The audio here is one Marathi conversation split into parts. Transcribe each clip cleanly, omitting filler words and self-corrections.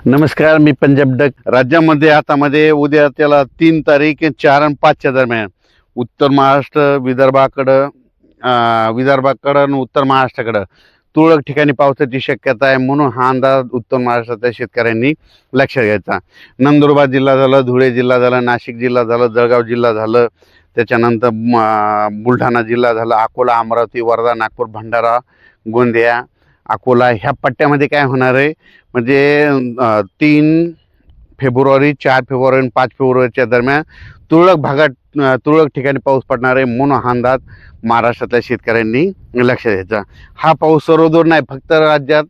नमस्कार, मी पंजाब डक. राज्यामध्ये आता उद्या त्याला 3 तारीख 4 आणि 5च्या दरम्यान उत्तर महाराष्ट्र विदर्भाकडं आणि उत्तर महाराष्ट्राकडं तुरळक ठिकाणी पावसाची शक्यता आहे. म्हणून हा अंदाज उत्तर महाराष्ट्रातल्या शेतकऱ्यांनी लक्षात घ्यायचा. नंदुरबार जिल्हा झालं, धुळे जिल्हा झाला, नाशिक जिल्हा झालं, जळगाव जिल्हा झालं, त्याच्यानंतर बुलढाणा जिल्हा झाला, अकोला, अमरावती, वर्धा, नागपूर, भंडारा, गोंदिया, अकोला ह्या पट्ट्यामध्ये काय होणार आहे म्हणजे 3 फेब्रुवारी, 4 फेब्रुवारी आणि 5 फेब्रुवारीच्या दरम्यान तुरळक ठिकाणी पाऊस पडणार आहे. म्हणून हा अंदाज महाराष्ट्रातल्या शेतकऱ्यांनी लक्षात घ्यायचा. हा पाऊस सर्वदूर नाही, फक्त राज्यात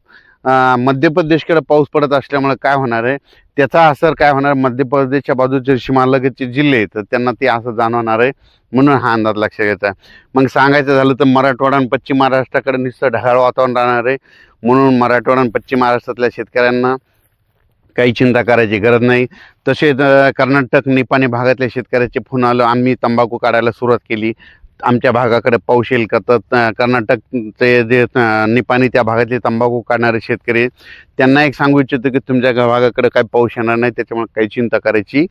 मध्य प्रदेशकडे पाऊस पडत असल्यामुळे काय होणार आहे, त्याचा असर काय होणार, मध्य प्रदेशच्या बाजूचे सीमालगतचे जिल्हे आहेत तर त्यांना ते असं जाणवणार आहे. म्हणून हा अंदाज लक्षात घ्यायचा. मग सांगायचं झालं तर मराठवाडा आणि पश्चिम महाराष्ट्राकडे नुसतं ढगाळ वातावरण राहणार आहे. म्हणून मराठवाडा आणि पश्चिम महाराष्ट्रातल्या शेतकऱ्यांना काही चिंता करायची गरज नाही. तसेच कर्नाटक, निपाणी भागातल्या शेतकऱ्याचे फोन आलं, आम्ही तंबाखू काढायला सुरुवात केली, आमच्या भागाकडे पाऊस येईल का? तर कर्नाटकचे जे निपाणी त्या भागातले तंबाखू काढणारे शेतकरी त्यांना एक सांगू इच्छितो की तुमच्या भागाकडे काही पाऊस येणार नाही, त्याच्यामुळे काही चिंता करायची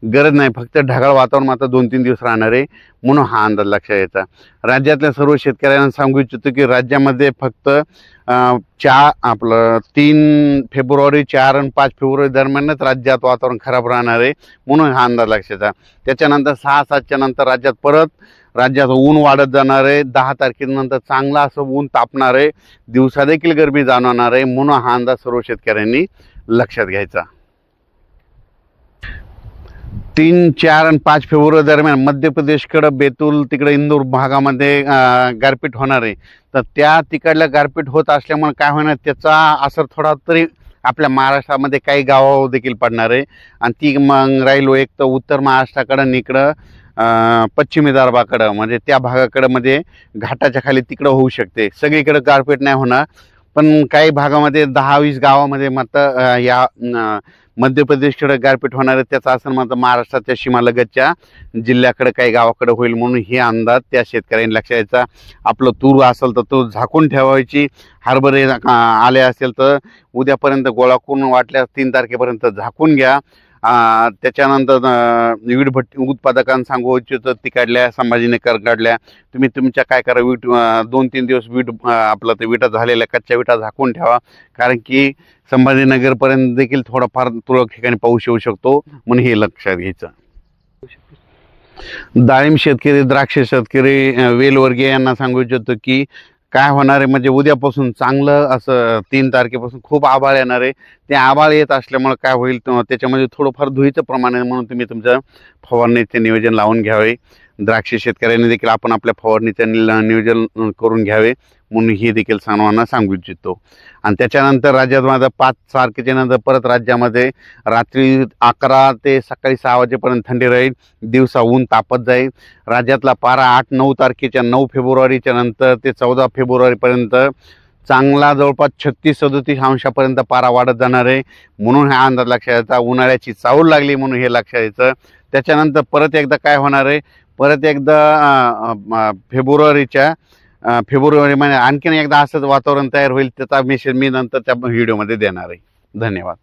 गरज नाही. फक्त ढगाळ वातावरण मात्र 2-3 दिवस राहणार आहे. म्हणून हा अंदाज लक्षात घ्यायचा. राज्यातल्या सर्व शेतकऱ्यांना सांगू इच्छितो की राज्यामध्ये फक्त 3 फेब्रुवारी, 4 आणि 5 फेब्रुवारी दरम्यानच राज्यात वातावरण खराब राहणार आहे. म्हणून हा अंदाज लक्षात घ्यायचा. त्याच्यानंतर 6-7च्या नंतर राज्यात ऊन वाढत जाणार आहे. 10 तारखेनंतर चांगलं असं ऊन तापणार आहे, दिवसा देखील गरमी जाणवणार आहे. म्हणून हा अंदाज सर्व शेतकऱ्यांनी लक्षात घ्यायचा. 3, 4 आणि 5 फेब्रुवारी दरम्यान मध्य प्रदेशकडे बेतूल तिकडे इंदूर भागामध्ये गारपीट होणार आहे. तर त्या तिकडल्या गारपीट होत असल्यामुळे काय होणार, त्याचा असर थोडा तरी आपल्या महाराष्ट्रामध्ये काही गावावर देखील पडणार आहे. आणि ती मग राहिलो एक तर उत्तर महाराष्ट्राकडं आणि इकडं पश्चिम विदर्भाकडं म्हणजे त्या भागाकडं मध्ये घाटाच्या खाली तिकडं होऊ शकते. सगळीकडे गारपीट नाही होणार, पण काही भागामध्ये 10-20 गावामध्ये मात्र या मध्य प्रदेशकडे गारपीट होणार आहे. त्याचा असर मात्र महाराष्ट्राच्या सीमालगतच्या जिल्ह्याकडे काही गावाकडे होईल. म्हणून हे अंदाज त्या शेतकऱ्यांनी लक्षात घ्यायचा. आपलं तूर असेल तर तो झाकून ठेवायची, हरभरे आले असेल तर उद्यापर्यंत गोळा करून वाटल्यास 3 तारखेपर्यंत झाकून घ्या. त्याच्यानंतर वीट भट्टी उत्पादकांना सांगू इच्छितो, तिकडल्या संभाजीनगर काढल्या तुम्ही तुमच्या काय करा, 2-3 दिवस आपलं ते विटा झालेल्या कच्च्या विटा झाकून ठेवा, कारण की संभाजीनगरपर्यंत देखील थोडाफार तुरळक ठिकाणी पाऊस येऊ शकतो. म्हणून हे लक्षात घ्यायचं. डाळिंब शेतकरी, द्राक्ष शेतकरी, वेलवर्गीय यांना सांगू इच्छितो की काय होणार आहे म्हणजे उद्यापासून चांगलं असं 3 तारखेपासून खूप आभाळ येणार आहे. ते आभाळ येत असल्यामुळे काय होईल, त्याच्यामध्ये थोडंफार धुळीचं प्रमाण आहे. म्हणून तुम्ही तुमचं फवारणीचे नियोजन लावून घ्यावे. द्राक्ष शेतकऱ्यांनी देखील आपण आपल्या फवारणीचे नियोजन करून घ्यावे. म्हणून हे देखील सर्वांना सांगू इच्छितो. आणि त्याच्यानंतर राज्यात माझं 5 तारखेच्या नंतर परत राज्यामध्ये रात्री 11 ते सकाळी 6 वाजेपर्यंत थंडी राहील, दिवसा ऊन तापत जाईल. राज्यातला पारा 8-9 तारखेच्या 9 फेब्रुवारीच्या नंतर ते 14 फेब्रुवारीपर्यंत चांगला जवळपास 36-37 अंशापर्यंत पारा वाढत जाणार आहे. म्हणून हा अंदाज लक्षात घ्यायचा. उन्हाळ्याची चाहूल लागली म्हणून हे लक्षात घ्यायचं. त्याच्यानंतर परत एकदा काय होणार आहे, परत एकदा फेब्रुवारी महिन्यात आणखीन एकदा असंच वातावरण तयार होईल. त्याचा मेसेज मी नंतर त्या व्हिडिओमध्ये देणार आहे. धन्यवाद.